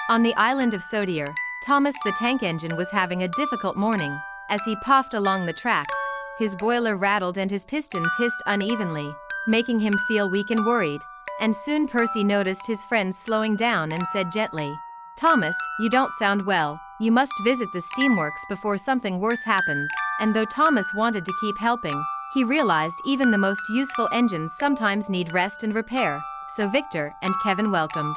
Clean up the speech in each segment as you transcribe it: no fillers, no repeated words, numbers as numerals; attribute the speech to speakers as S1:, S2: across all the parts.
S1: On the island of Sodier, Thomas the tank engine was having a difficult morning. As he puffed along the tracks, his boiler rattled and his pistons hissed unevenly, making him feel weak and worried. And soon Percy noticed his friend slowing down and said gently, "Thomas, you don't sound well. You must visit the steamworks before something worse happens." And though Thomas wanted to keep helping, he realized even the most useful engines sometimes need rest and repair. So Victor and Kevin welcomed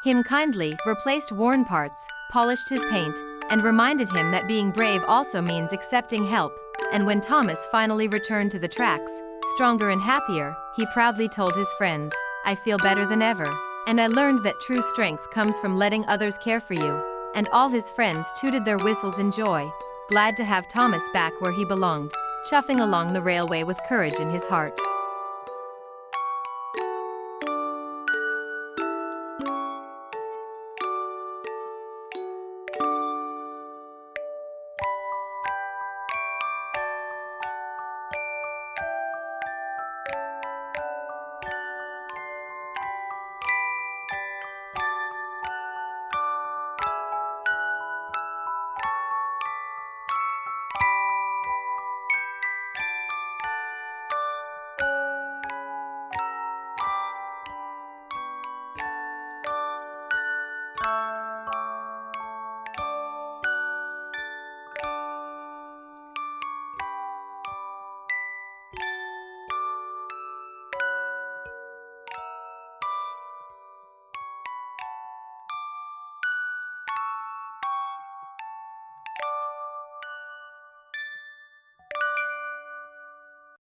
S1: him kindly, replaced worn parts, polished his paint, and reminded him that being brave also means accepting help. And when Thomas finally returned to the tracks, stronger and happier, he proudly told his friends, "I feel better than ever. And I learned that true strength comes from letting others care for you." And all his friends tooted their whistles in joy, glad to have Thomas back where he belonged, chuffing along the railway with courage in his heart.